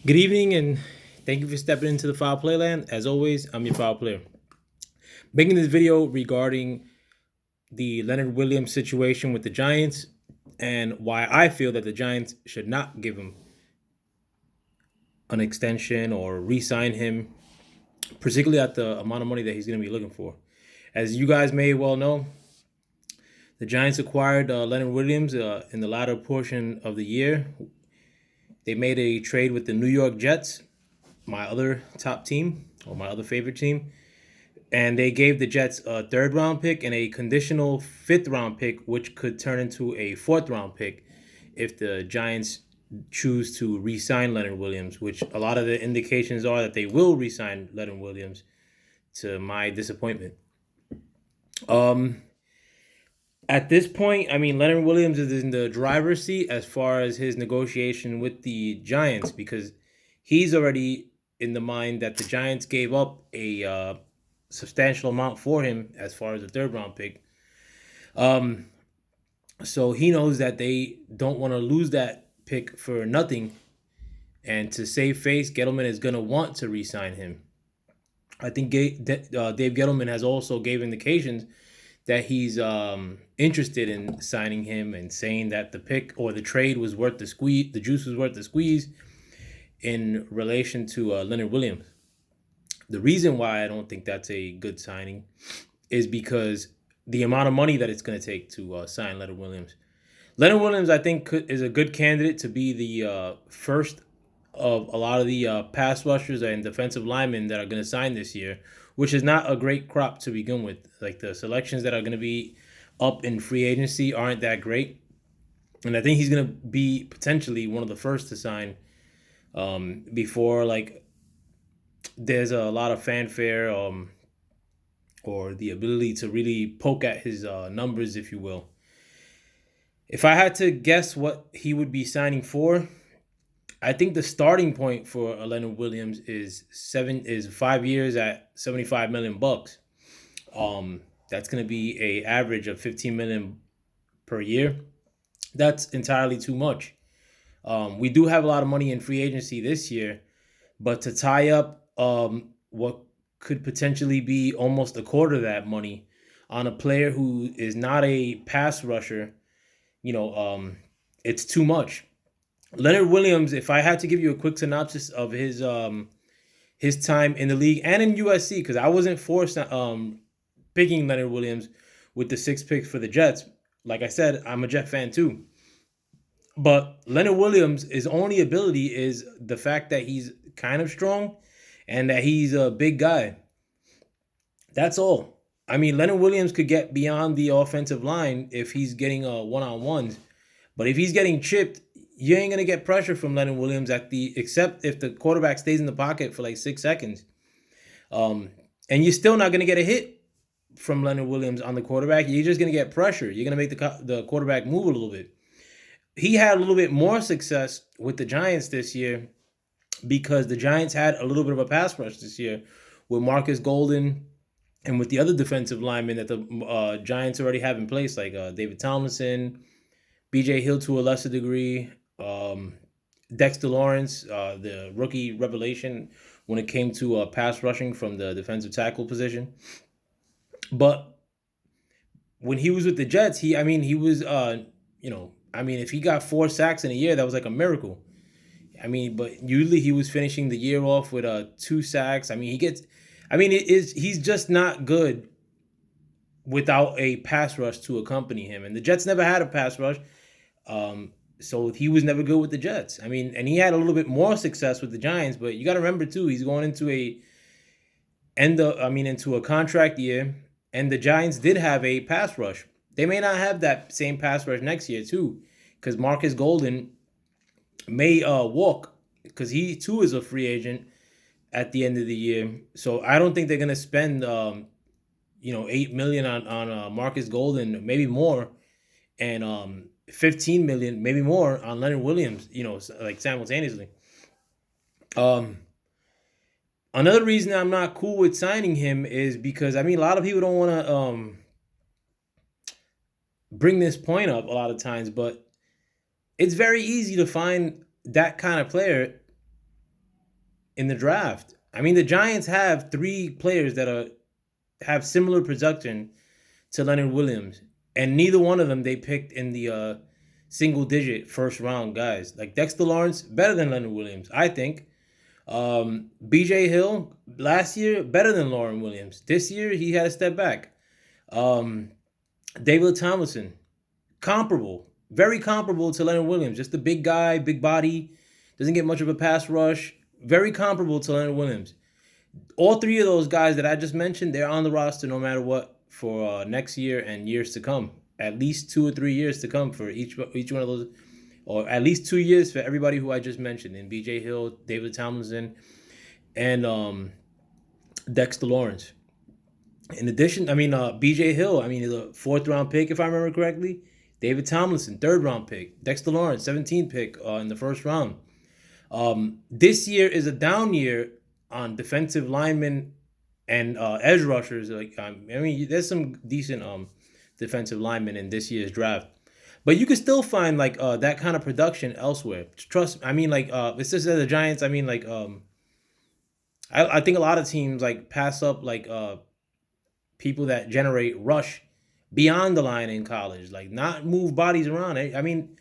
Good evening, and thank you for stepping into the Foul Playland. As always, I'm your Foul Player. Making this video regarding the Leonard Williams situation with the Giants and why I feel that the Giants should not give him an extension or re-sign him, particularly at the amount of money that he's going to be looking for. As you guys may well know, the Giants acquired Leonard Williams in the latter portion of the year. They made a trade with the New York Jets, my other top team, or my other favorite team. And they gave the Jets a third round pick and a conditional fifth round pick, which could turn into a fourth round pick if the Giants choose to re-sign Leonard Williams, which a lot of the indications are that they will re-sign Leonard Williams, to my disappointment. Um, at this point, I mean, Leonard Williams is in the driver's seat as far as his negotiation with the Giants because he's already in the mind that the Giants gave up a substantial amount for him as far as the third round pick. Um, so he knows that they don't want to lose that pick for nothing. And to save face, Gettleman is going to want to re-sign him. I think Dave Gettleman has also gave indications that he's interested in signing him and saying that the pick or the trade was worth the squeeze, the juice was worth the squeeze in relation to Leonard Williams. The reason why I don't think that's a good signing is because the amount of money that it's going to take to sign Leonard Williams. Leonard Williams, I think, is a good candidate to be the first of a lot of the pass rushers and defensive linemen that are going to sign this year, which is not a great crop to begin with. Like the selections that are going to be up in free agency aren't that great. And I think he's going to be potentially one of the first to sign before there's a lot of fanfare or the ability to really poke at his numbers, if you will. If I had to guess what he would be signing for, I think the starting point for Leonard Williams is 5 years at 75 million bucks. That's going to be a average of 15 million per year. That's entirely too much. We do have a lot of money in free agency this year, but to tie up what could potentially be almost a quarter of that money on a player who is not a pass rusher, it's too much. Leonard Williams, if I had to give you a quick synopsis of his time in the league and in USC, because I wasn't forced picking Leonard Williams with the 6 picks for the Jets. Like I said, I'm a Jet fan too. But Leonard Williams, his only ability is the fact that he's kind of strong and that he's a big guy. That's all. I mean, Leonard Williams could get beyond the offensive line if he's getting one-on-ones. But if he's getting chipped, you ain't going to get pressure from Leonard Williams except if the quarterback stays in the pocket for like 6 seconds. And you're still not going to get a hit from Leonard Williams on the quarterback. You're just going to get pressure. You're going to make the quarterback move a little bit. He had a little bit more success with the Giants this year because the Giants had a little bit of a pass rush this year with Marcus Golden and with the other defensive linemen that the Giants already have in place, like David Tomlinson, B.J. Hill to a lesser degree, Dexter Lawrence, the rookie revelation when it came to pass rushing from the defensive tackle position. But when he was with the Jets, he was, if he got 4 sacks in a year, that was like a miracle. But usually he was finishing the year off with 2 sacks. He's just not good without a pass rush to accompany him. And the Jets never had a pass rush. So he was never good with the Jets. And he had a little bit more success with the Giants, but you got to remember too, he's going into into a contract year, and the Giants did have a pass rush. They may not have that same pass rush next year too, because Marcus Golden may walk because he too is a free agent at the end of the year. So I don't think they're gonna spend $8 million on Marcus Golden, maybe more, and 15 million, maybe more on Leonard Williams, like simultaneously. Another reason I'm not cool with signing him is because a lot of people don't want to bring this point up a lot of times, but it's very easy to find that kind of player in the draft. I mean, the Giants have three players that are have similar production to Leonard Williams, and neither one of them they picked in the single digit first round guys. Like Dexter Lawrence, better than Leonard Williams, I think. BJ Hill last year better than Lauren Williams. This year he had a step back. Um, David Tomlinson, comparable, very comparable to Leonard Williams. Just a big guy, big body, doesn't get much of a pass rush. Very comparable to Leonard Williams. All three of those guys that I just mentioned, they're on the roster no matter what for next year and years to come. At least 2 or 3 years to come for each one of those, or at least 2 years for everybody who I just mentioned, in B.J. Hill, David Tomlinson, and Dexter Lawrence. In addition, I mean, B.J. Hill, I mean, he's a fourth round pick if I remember correctly. David Tomlinson, third round pick. Dexter Lawrence, 17th pick in the first round. This year is a down year on defensive linemen and edge rushers. Like I mean, there's some decent defensive linemen in this year's draft, but you can still find like that kind of production elsewhere. Trust, I mean, like it's just the Giants. I mean, like I think a lot of teams like pass up like people that generate rush beyond the line in college, like not move bodies around. I mean,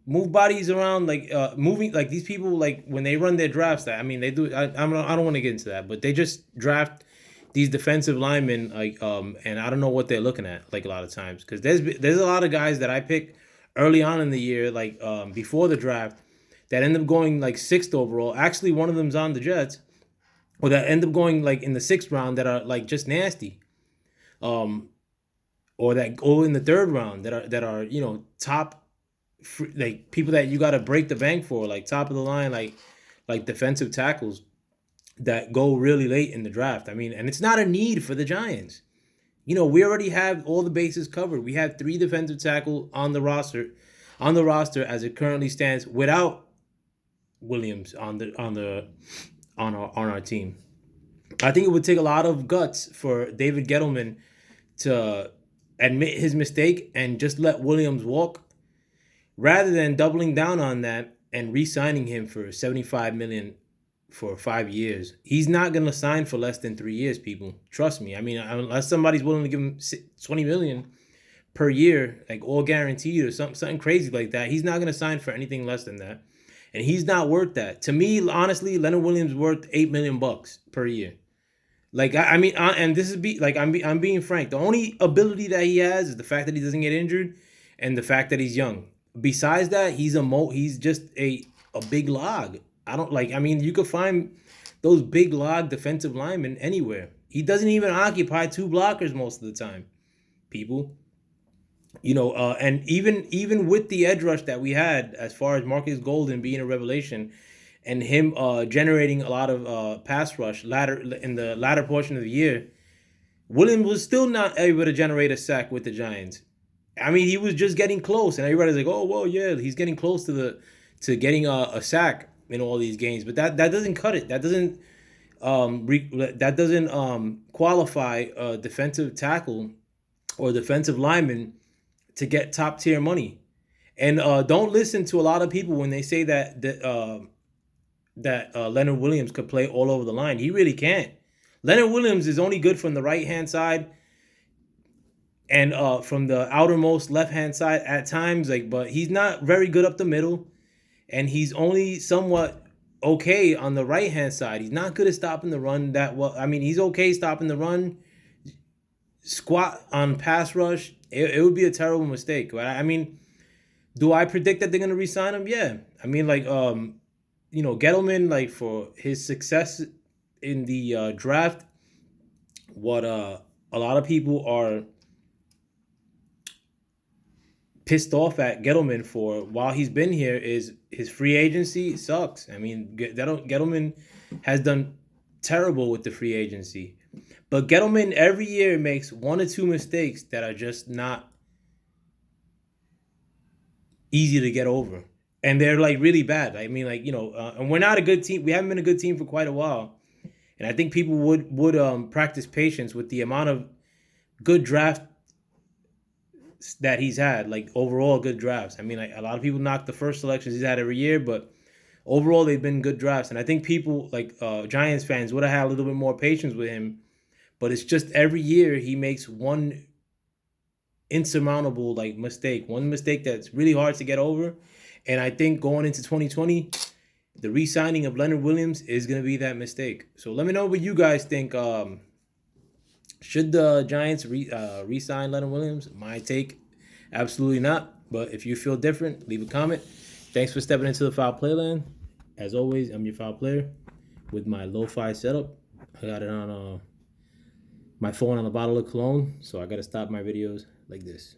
move bodies around like moving like these people like when they run their drafts. That I mean, they do. I don't want to get into that, but they just draft these defensive linemen like and I don't know what they're looking at like a lot of times, because there's a lot of guys that I picked early on in the year like before the draft that end up going like sixth overall. Actually, one of them's on the Jets, or that end up going like in the sixth round that are like just nasty. Um, or that go in the third round that are top like people that you got to break the bank for, like top of the line, like defensive tackles that go really late in the draft. I mean, and it's not a need for the Giants. We already have all the bases covered. We have three defensive tackle on the roster as it currently stands without Williams on our team. I think it would take a lot of guts for David Gettleman to admit his mistake and just let Williams walk, rather than doubling down on that and re-signing him for $75 million for 5 years. He's not gonna sign for less than 3 years, people. Trust me. I mean, unless somebody's willing to give him $20 million per year, like all guaranteed or something crazy like that, he's not gonna sign for anything less than that. And he's not worth that. To me, honestly, Leonard Williams worth $8 million per year. Like I mean, and this is I'm being frank. The only ability that he has is the fact that he doesn't get injured, and the fact that he's young. Besides that, he's just a big log. I don't like. I mean, you could find those big log defensive linemen anywhere. He doesn't even occupy two blockers most of the time. People, and even with the edge rush that we had, as far as Marcus Golden being a revelation, and him generating a lot of pass rush in the latter portion of the year, Williams was still not able to generate a sack with the Giants. I mean, he was just getting close, and everybody's like, "Oh, well, yeah, he's getting close to getting a sack in all these games." But that doesn't cut it. That doesn't qualify a defensive tackle or defensive lineman to get top tier money. And don't listen to a lot of people when they say that Leonard Williams could play all over the line. He really can't. Leonard Williams is only good from the right hand side and from the outermost left hand side at times. But he's not very good up the middle, and he's only somewhat okay on the right hand side. He's not good at stopping the run that well. I mean, he's okay stopping the run. Squat on pass rush, it would be a terrible mistake. But I mean, do I predict that they're gonna re-sign him? Yeah. I mean, like Gettleman, like for his success in the draft, what a lot of people are pissed off at Gettleman for while he's been here is his free agency sucks. I mean, Gettleman has done terrible with the free agency. But Gettleman every year makes one or two mistakes that are just not easy to get over. And they're like really bad. I mean, like, and we're not a good team. We haven't been a good team for quite a while. And I think people would practice patience with the amount of good draft that he's had, like overall good drafts. I mean, like a lot of people knock the first selections he's had every year, but overall they've been good drafts, and I think people like Giants fans would have had a little bit more patience with him. But it's just every year he makes one insurmountable like mistake, one mistake that's really hard to get over. And I think going into 2020, the re-signing of Leonard Williams is going to be that mistake. So let me know what you guys think. Should the Giants re-sign Leonard Williams? My take, absolutely not. But if you feel different, leave a comment. Thanks for stepping into the Foul Playland. As always, I'm your Foul Player with my lo-fi setup. I got it on my phone on a bottle of cologne, so I got to stop my videos like this.